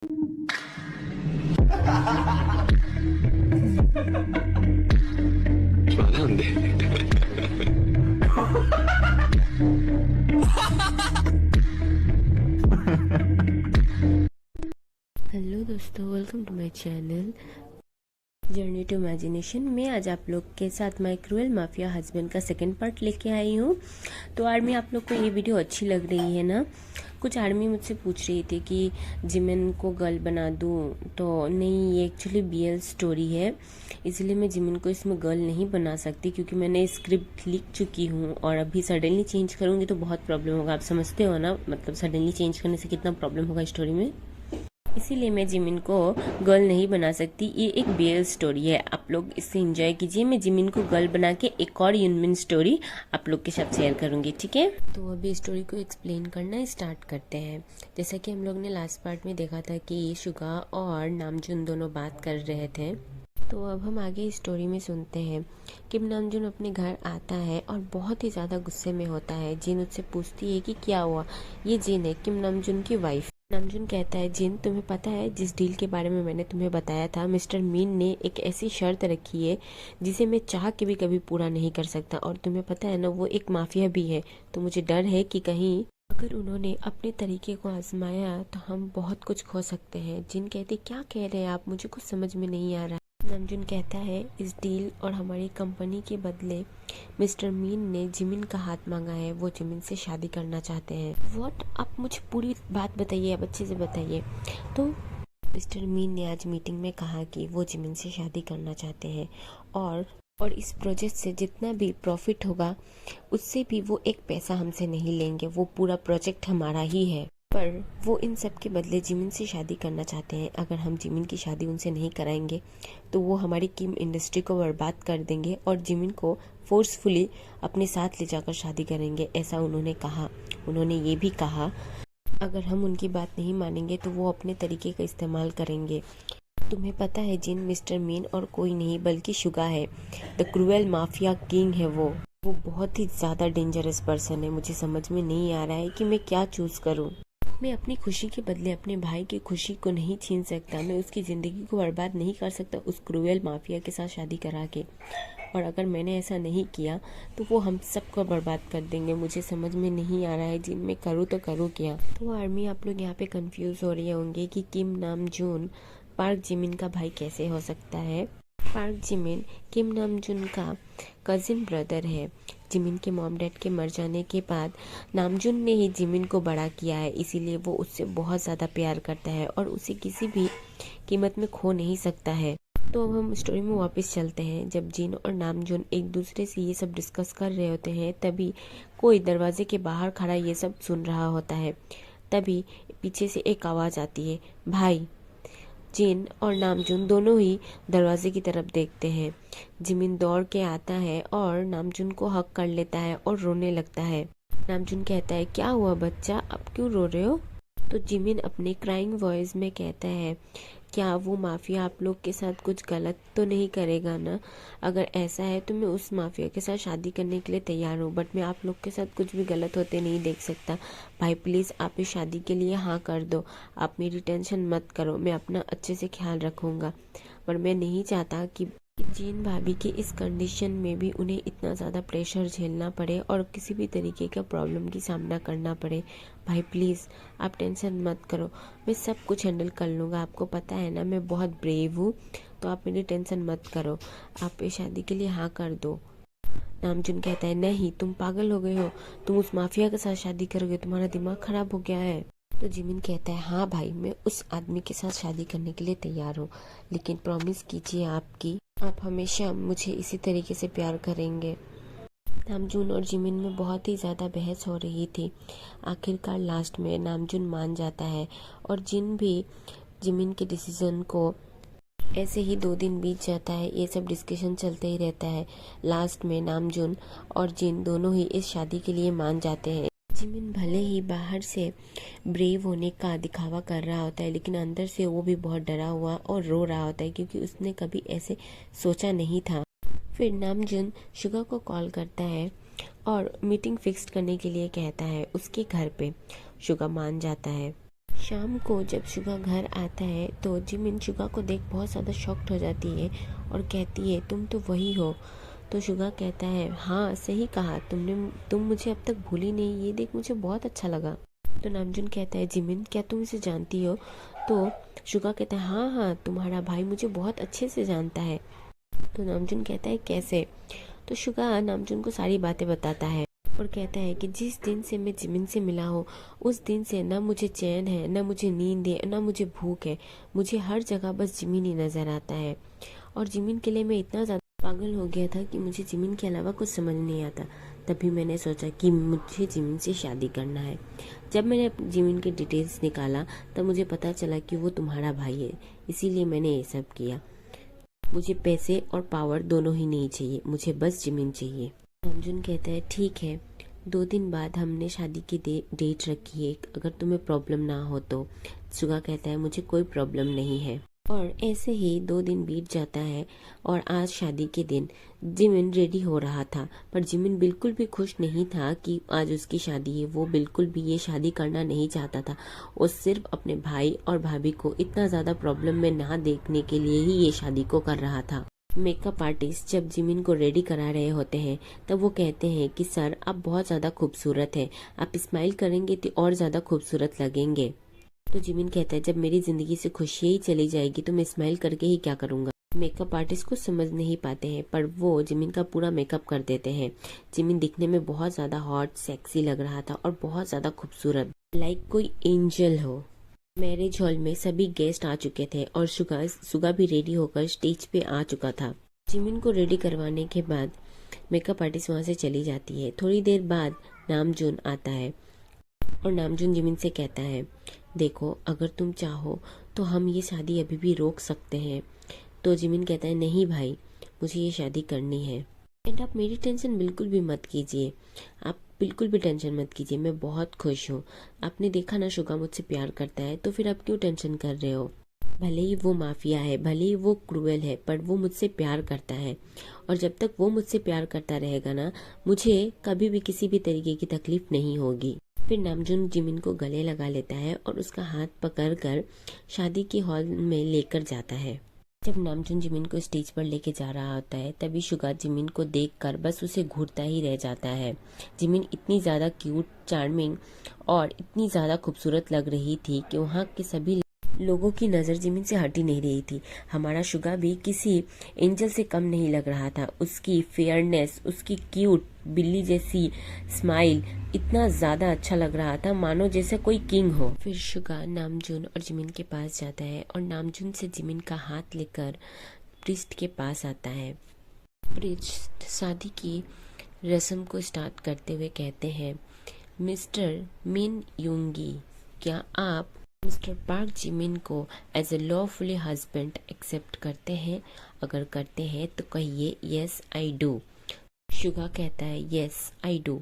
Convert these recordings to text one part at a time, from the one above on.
なんで。हेलो दोस्तों, welcome to my channel journey to imagination. मैं आज आप लोग के साथ माय क्रूएल माफिया हस्बैंड का सेकंड पार्ट लेके आई हूँ। तो आर्मी, आप लोग को ये वीडियो अच्छी लग रही है ना? कुछ आर्मी मुझसे पूछ रही थी कि जिमिन को गर्ल बना दूँ, तो नहीं, ये एक्चुअली बीएल स्टोरी है, इसलिए मैं जिमिन को इसमें गर्ल नहीं बना सकती, क्योंकि मैंने स्क्रिप्ट लिख चुकी हूँ और अभी सडनली चेंज करूँगी तो बहुत प्रॉब्लम होगा। आप समझते हो ना, मतलब सडनली चेंज करने से कितना प्रॉब्लम होगा स्टोरी में। इसीलिए मैं जिमिन को गर्ल नहीं बना सकती। ये एक बीएल स्टोरी है, आप लोग इससे एंजॉय कीजिए। मैं जिमिन को गर्ल बना के एक और यूनमिन स्टोरी आप लोग के साथ शेयर करूंगी, ठीक है? तो अभी स्टोरी को एक्सप्लेन करना स्टार्ट करते हैं। जैसा कि हम लोग ने लास्ट पार्ट में देखा था कि शुगा और नामजुन दोनों बात कर रहे थे, तो अब हम आगे स्टोरी में सुनते हैं। किम नामजुन अपने घर आता है और बहुत ही ज़्यादा गुस्से में होता है। जिन उससे पूछती है कि क्या हुआ। ये जिन है, किम नामजुन की वाइफ। नामजुन कहता है, जिन तुम्हें पता है जिस डील के बारे में मैंने तुम्हें बताया था, मिस्टर मीन ने एक ऐसी शर्त रखी है जिसे मैं चाह के भी कभी पूरा नहीं कर सकता, और तुम्हें पता है ना, वो एक माफिया भी है। तो मुझे डर है कि कहीं अगर उन्होंने अपने तरीके को आजमाया तो हम बहुत कुछ खो सकते हैं। जिन कहती, क्या कह रहे हैं आप, मुझे कुछ समझ में नहीं आ रहा। नामजुन कहता है, इस डील और हमारी कंपनी के बदले मिस्टर मीन ने जिमिन का हाथ मांगा है। वो जिमिन से शादी करना चाहते हैं। व्हाट? आप मुझे पूरी बात बताइए, अब अच्छे से बताइए। तो मिस्टर मीन ने आज मीटिंग में कहा कि वो जिमिन से शादी करना चाहते हैं, और इस प्रोजेक्ट से जितना भी प्रॉफिट होगा उससे भी वो एक पैसा हमसे नहीं लेंगे। वो पूरा प्रोजेक्ट हमारा ही है, पर वो इन सब के बदले जिमिन से शादी करना चाहते हैं। अगर हम जिमिन की शादी उनसे नहीं कराएंगे तो वो हमारी किम इंडस्ट्री को बर्बाद कर देंगे और जिमिन को फोर्सफुली अपने साथ ले जाकर शादी करेंगे, ऐसा उन्होंने कहा। उन्होंने ये भी कहा, अगर हम उनकी बात नहीं मानेंगे तो वो अपने तरीके का इस्तेमाल करेंगे। तुम्हें पता है जिन, मिस्टर मीन और कोई नहीं बल्कि शुगा है। द क्रूएल माफिया किंग है वो बहुत ही ज़्यादा डेंजरस पर्सन है। मुझे समझ में नहीं आ रहा है कि मैं क्या चूज़ करूँ। मैं अपनी खुशी के बदले अपने भाई की खुशी को नहीं छीन सकता। मैं उसकी ज़िंदगी को बर्बाद नहीं कर सकता उस क्रूएल माफिया के साथ शादी करा के। और अगर मैंने ऐसा नहीं किया तो वो हम सबको बर्बाद कर देंगे। मुझे समझ में नहीं आ रहा है जिन, मैं करूँ तो करूँ क्या? तो आर्मी, आप लोग यहाँ पे कंफ्यूज हो रहे होंगे कि किम नामजुन पार्क जिमिन का भाई कैसे हो सकता है। पार्क जिमिन किम नामजुन का कजिन ब्रदर है। जिमिन के मॉम डैड के मर जाने के बाद नामजुन ने ही जिमिन को बड़ा किया है, इसीलिए वो उससे बहुत ज़्यादा प्यार करता है और उसे किसी भी कीमत में खो नहीं सकता है। तो अब हम स्टोरी में वापस चलते हैं। जब जिन और नामजुन एक दूसरे से ये सब डिस्कस कर रहे होते हैं, तभी कोई दरवाजे के बाहर खड़ा ये सब सुन रहा होता है। तभी पीछे से एक आवाज़ आती है, भाई। जिन और नामजुन दोनों ही दरवाजे की तरफ देखते हैं। जिमिन दौड़ के आता है और नामजुन को हक कर लेता है और रोने लगता है। नामजुन कहता है, क्या हुआ बच्चा, अब क्यों रो रहे हो? तो जिमिन अपने क्राइंग वॉइस में कहता है, क्या वो माफिया आप लोग के साथ कुछ गलत तो नहीं करेगा ना? अगर ऐसा है तो मैं उस माफिया के साथ शादी करने के लिए तैयार हूँ, बट मैं आप लोग के साथ कुछ भी गलत होते नहीं देख सकता। भाई प्लीज़, आप इस शादी के लिए हाँ कर दो। आप मेरी टेंशन मत करो, मैं अपना अच्छे से ख्याल रखूँगा। पर मैं नहीं चाहता कि जीन भाभी की इस कंडीशन में भी उन्हें इतना ज़्यादा प्रेशर झेलना पड़े और किसी भी तरीके का प्रॉब्लम की सामना करना पड़े। भाई प्लीज़, आप टेंशन मत करो, मैं सब कुछ हैंडल कर लूँगा। आपको पता है ना, मैं बहुत ब्रेव हूँ, तो आप मेरी टेंशन मत करो। आप इस शादी के लिए हाँ कर दो। नामजुन कहता है, नहीं, तुम पागल हो गए हो, तुम उस माफिया के साथ शादी करोगे, तुम्हारा दिमाग खराब हो गया है। तो जिमिन कहता है, हाँ भाई, मैं उस आदमी के साथ शादी करने के लिए तैयार हूँ, लेकिन प्रॉमिस कीजिए आप हमेशा मुझे इसी तरीके से प्यार करेंगे। नामजुन और जिमिन में बहुत ही ज़्यादा बहस हो रही थी। आखिरकार लास्ट में नामजुन मान जाता है और जिन भी जिमिन के डिसीजन को, ऐसे ही 2 दिन बीत जाता है, ये सब डिस्कशन चलते ही रहता है। लास्ट में नामजुन और जिन दोनों ही इस शादी के लिए मान जाते हैं। जिमिन भले ही बाहर से ब्रेव होने का दिखावा कर रहा होता है, लेकिन अंदर से वो भी बहुत डरा हुआ और रो रहा होता है, क्योंकि उसने कभी ऐसे सोचा नहीं था। फिर नामजुन शुगा को कॉल करता है और मीटिंग फिक्स करने के लिए कहता है उसके घर पे। शुगा मान जाता है। शाम को जब शुगा घर आता है तो जिमिन शुगा को देख बहुत ज़्यादा शॉक्ड हो जाती है और कहती है तुम तो वही हो। तो शुगा कहता है हाँ सही कहा तुम मुझे अब तक भूली नहीं, ये देख मुझे बहुत अच्छा लगा। तो नामजून कहता है जिमिन क्या तुम इसे जानती हो? तो शुगा कहता है हाँ हाँ तुम्हारा भाई मुझे बहुत अच्छे से जानता है। तो नामजून कहता है कैसे? तो शुगा नामजून को सारी बातें बताता है और कहता है कि जिस दिन से मैं जिमिन से मिला हूँ उस दिन से ना मुझे चैन है, ना मुझे नींद है, ना मुझे भूख है। मुझे हर जगह बस जिमिन ही नज़र आता है और जिमिन के लिए मैं इतना ज़्यादा पागल हो गया था कि मुझे जिमिन के अलावा कुछ समझ नहीं आता। तभी मैंने सोचा कि मुझे जिमिन से शादी करना है। जब मैंने जिमिन के डिटेल्स निकाला तब मुझे पता चला कि वो तुम्हारा भाई है, इसीलिए मैंने ये सब किया। मुझे पैसे और पावर दोनों ही नहीं चाहिए, मुझे बस जिमिन चाहिए। नामजून कहता है ठीक है, 2 दिन बाद हमने शादी की डेट रखी है, अगर तुम्हें प्रॉब्लम ना हो तो। सुगा कहता है मुझे कोई प्रॉब्लम नहीं है। और ऐसे ही 2 दिन बीत जाता है और आज शादी के दिन जिमिन रेडी हो रहा था, पर जिमिन बिल्कुल भी खुश नहीं था कि आज उसकी शादी है। वो बिल्कुल भी ये शादी करना नहीं चाहता था। वो सिर्फ अपने भाई और भाभी को इतना ज़्यादा प्रॉब्लम में ना देखने के लिए ही ये शादी को कर रहा था। मेकअप आर्टिस्ट जब जिमिन को रेडी करा रहे होते हैं तब वो कहते हैं कि सर आप बहुत ज़्यादा खूबसूरत हैं, आप स्माइल करेंगे तो और ज़्यादा खूबसूरत लगेंगे। तो जिमिन कहता है जब मेरी जिंदगी से खुशी ही चली जाएगी तो मैं स्माइल करके ही क्या करूँगा। मेकअप आर्टिस्ट को समझ नहीं पाते हैं पर वो जिमिन का पूरा मेकअप कर देते हैं। जिमिन दिखने में बहुत ज़्यादा हॉट सेक्सी लग रहा था और बहुत ज़्यादा खूबसूरत, लाइक कोई एंजल हो। मैरिज हॉल में सभी गेस्ट आ चुके थे और सुगा भी रेडी होकर स्टेज पे आ चुका था। जिमिन को रेडी करवाने के बाद मेकअप आर्टिस्ट वहाँ से चली जाती है। थोड़ी देर बाद नामजून आता है और नामजून जिमिन से कहता है देखो अगर तुम चाहो तो हम ये शादी अभी भी रोक सकते हैं। तो जिमिन कहता है नहीं भाई, मुझे ये शादी करनी है। एंड आप मेरी टेंशन बिल्कुल भी मत कीजिए, आप बिल्कुल भी टेंशन मत कीजिए, मैं बहुत खुश हूँ। आपने देखा ना शुगा मुझसे प्यार करता है, तो फिर आप क्यों टेंशन कर रहे हो? भले ही वो माफिया है, भले ही वो क्रूएल है, पर वो मुझसे प्यार करता है और जब तक वो मुझसे प्यार करता रहेगा ना, मुझे कभी भी किसी भी तरीके की तकलीफ नहीं होगी। फिर नामजून जिमिन को गले लगा लेता है और उसका हाथ पकड़कर शादी के हॉल में लेकर जाता है। जब नामजून जिमिन को स्टेज पर लेके जा रहा होता है तभी शुगा जिमिन को देखकर बस उसे घूरता ही रह जाता है। जिमिन इतनी ज़्यादा क्यूट, चार्मिंग और इतनी ज़्यादा खूबसूरत लग रही थी कि वहाँ के सभी लोगों की नज़र जिमिन से हटी नहीं रही थी। हमारा शुगा भी किसी एंजल से कम नहीं लग रहा था। उसकी फेयरनेस, उसकी क्यूट बिल्ली जैसी स्माइल इतना ज़्यादा अच्छा लग रहा था मानो जैसे कोई किंग हो। फिर शुगा नामजून और जिमिन के पास जाता है और नामजून से जिमिन का हाथ लेकर प्रीस्ट के पास आता है। प्रीस्ट शादी की रस्म को स्टार्ट करते हुए कहते हैं मिस्टर मिन यूंगी, क्या आप मिस्टर पार्क जिमिन को as a lawfully husband accept करते हैं? अगर करते हैं तो कहिए यस आई डू। शुगा कहता है यस आई डू।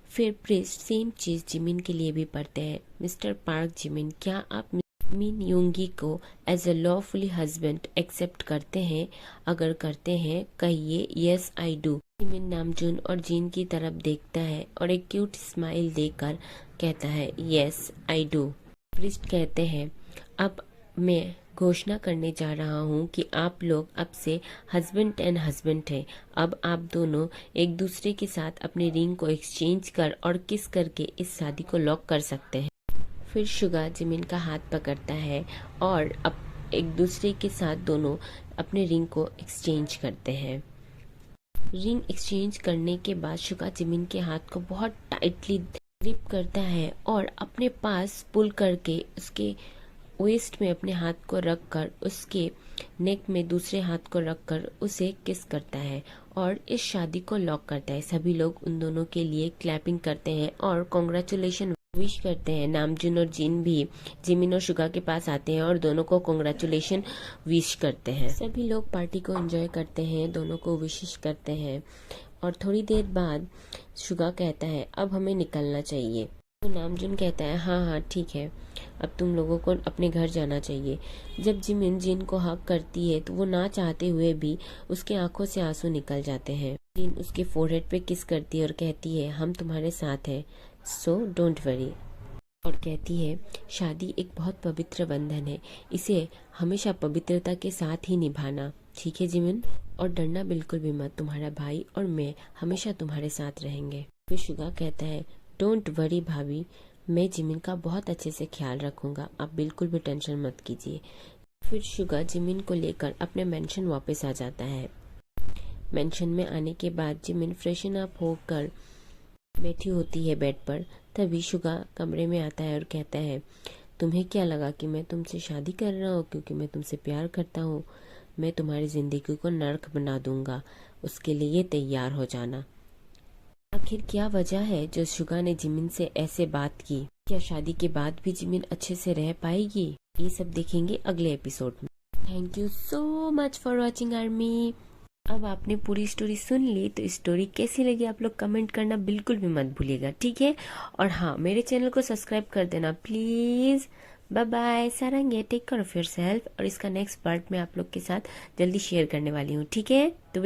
फिर प्रीस्ट सेम चीज जिमिन के लिए भी पढ़ते हैं मिस्टर पार्क जिमिन, क्या आप मिन यूंगी को as a lawfully husband accept करते हैं? अगर करते हैं कहिए yes I do. Jimin Namjoon और जीन की तरफ देखता है और एक क्यूट स्माइल देकर कहता है यस आई डू। प्रीस्ट कहते हैं अब मैं घोषणा करने जा रहा हूँ कि आप लोग अब से हस्बैंड एंड हस्बैंड हैं। अब आप दोनों एक दूसरे के साथ अपने रिंग को एक्सचेंज कर और किस करके इस शादी को लॉक कर सकते हैं। फिर शुगा जिमिन का हाथ पकड़ता है और अब एक दूसरे के साथ दोनों अपने रिंग को एक्सचेंज करते हैं। रिंग एक्सचेंज करने के बाद शुगा जिमिन के हाथ को बहुत टाइटली ग्रिप करता है और अपने पास पुल करके उसके वेस्ट में अपने हाथ को रखकर उसके नेक में दूसरे हाथ को रखकर उसे किस करता है और इस शादी को लॉक करता है। सभी लोग उन दोनों के लिए क्लैपिंग करते हैं और कॉन्ग्रेचुलेशन विश करते हैं। नामजून और जीन भी जिमिन और शुगा के पास आते हैं और दोनों को कॉन्ग्रेचुलेशन विश करते हैं। सभी लोग पार्टी को एंजॉय करते हैं, दोनों को विशेष करते हैं और थोड़ी देर बाद शुगा कहता है अब हमें निकलना चाहिए। तो नामजून कहता है हाँ हाँ ठीक है, अब तुम लोगों को अपने घर जाना चाहिए। जब जिमिन जिन को हक करती है तो वो ना चाहते हुए भी उसके आंखों से आंसू निकल जाते हैं। जिन उसके फोरहेड पे किस करती है और कहती है हम तुम्हारे साथ हैं, सो डोंट वरी। और कहती है शादी एक बहुत पवित्र बंधन है, इसे हमेशा पवित्रता के साथ ही निभाना, ठीक है जिमिन? और डरना बिल्कुल भी मत, तुम्हारा भाई और मैं हमेशा तुम्हारे साथ रहेंगे। फिर शुगा कहता है डोंट वरी भाभी, मैं जिमिन का बहुत अच्छे से ख्याल रखूंगा, आप बिल्कुल भी टेंशन मत कीजिए। फिर शुगा जिमिन को लेकर अपने मेंशन वापस आ जाता है। मेंशन में आने के बाद जिमिन फ्रेशन अप होकर बैठी होती है बेड पर। तभी शुगा कमरे में आता है और कहता है तुम्हें क्या लगा कि मैं तुमसे शादी कर रहा हूँ क्योंकि मैं तुमसे प्यार करता हूँ? मैं तुम्हारी जिंदगी को नर्क बना दूंगा, उसके लिए तैयार हो जाना। आखिर क्या वजह है जो शुगा ने जिमिन से ऐसे बात की? क्या शादी के बाद भी जिमिन अच्छे से रह पाएगी? ये सब देखेंगे अगले एपिसोड में। Thank you so much for watching army. अब आपने पूरी स्टोरी सुन ली, तो स्टोरी कैसी लगी आप लोग कमेंट करना बिल्कुल भी मत भूलिएगा, ठीक है? और हाँ, मेरे चैनल को सब्सक्राइब कर देना प्लीज। बाय बाय, सारंगे, टेक केयर ऑफ योरसेल्फ। और इसका नेक्स्ट पार्ट मैं आप लोग के साथ जल्दी शेयर करने वाली हूँ, ठीक है? तो